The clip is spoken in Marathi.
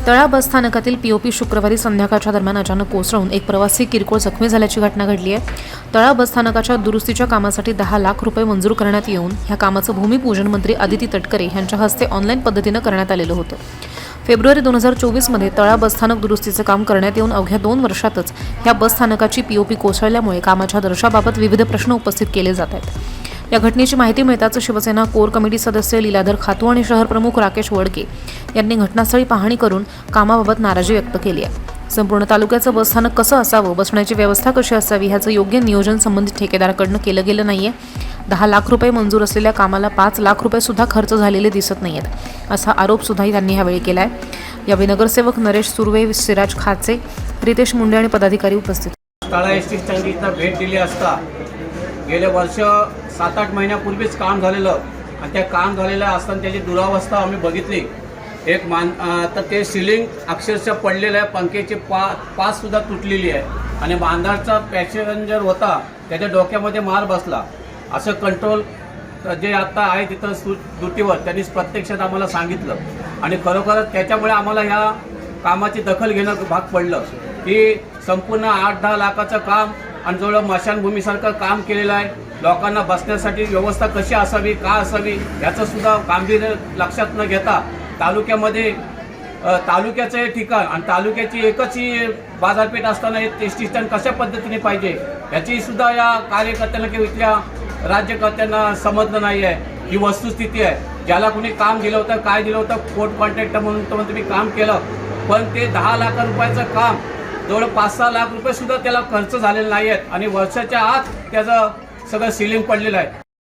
तळा बसस्थानकातील पीओपी शुक्रवारी संध्याकाळच्या दरम्यान अचानक कोसळून एक प्रवासी किरकोळ जखमी झाल्याची घटना घडली आहे। तळा बसस्थानकाच्या दुरुस्तीच्या कामासाठी 10 लाख रुपये मंजूर करण्यात येऊन ह्या कामाचं भूमिपूजन मंत्री आदिती तटकरे यांच्या हस्ते ऑनलाईन पद्धतीनं करण्यात आलेलं होतं। फेब्रुवारी 2024 मध्ये तळा बसस्थानक दुरुस्तीचं काम करण्यात येऊन अवघ्या 2 वर्षातच ह्या बसस्थानकाची पीओपी कोसळल्यामुळे कामाच्या दर्जाबाबत विविध प्रश्न उपस्थित केले जात आहेत। या घटनेची माहिती मिळताच शिवसेना कोर कमिटी सदस्य लीलाधर खातू आणि शहर प्रमुख राकेश वडके यांनी घटनास्थळी पाहणी करून कामाबाबत नाराजी व्यक्त केली आहे। संपूर्ण तालुक्याचं बसस्थानक कसं असावं, बसण्याची व्यवस्था कशी असावी ह्याचं योग्य नियोजन संबंधित ठेकेदाराकडून केलं गेलं नाहीये। 10 लाख रुपये मंजूर असलेल्या कामाला 5 लाख रुपये सुद्धा खर्च झालेले दिसत नाहीयेत असा आरोप सुद्धा त्यांनी यावेळी केलाय। यावेळी नगरसेवक नरेश सुर्वे, सिराज खाचे, रितेश मुंडे आणि पदाधिकारी उपस्थित। तळा एसटी स्टँडला भेट दिली असता गेले वर्ष 7-8 महिन्यापूर्वीच काम झालेलं आणि त्या काम झालेलं असताना त्याची दुरावस्था आम्ही बघितली। एक तर ते सिलिंग अक्षरशः पडलेलं आहे, पंख्याची पास सुद्धा तुटलेली आहे आणि बांधाचा पॅसेंजर होता त्याच्या डोक्यामध्ये मार बसला असं कंट्रोल जे आत्ता आहे तिथं ड्युटीवर त्यांनी प्रत्यक्षात आम्हाला सांगितलं आणि खरोखरच त्याच्यामुळे आम्हाला ह्या कामाची दखल घेणं भाग पडलं की संपूर्ण 8-10 लाखाचं काम आणि जवळ मशानभूमीसारखं काम केलेलं आहे। लोकांना बसण्यासाठी व्यवस्था कशी असावी, का असावी याचं सुद्धा गांभीर्य लक्षात न घेता तालुक्यामध्ये तालुक्याचं हे ठिकाण आणि तालुक्याची एकच ही बाजारपेठ असताना हे एसटी स्टँड कशा पद्धतीने पाहिजे याची सुद्धा या कार्यकर्त्यांना किंवा इथल्या राज्यकर्त्यांना समजलं नाही आहे। ही वस्तुस्थिती आहे। ज्याला कोणी काम दिलं होतं, काय दिलं होतं, कोर्ट कॉन्ट्रॅक्टर म्हणून तुम्ही काम केलं, पण ते 10 लाख रुपयाचं काम जवळ 5-6 लाख रुपये सुद्धा त्याला खर्च झालेले नाही आहेत आणि वर्षाच्या आत त्याचं सगळं सिलिंग पडलेलं आहे।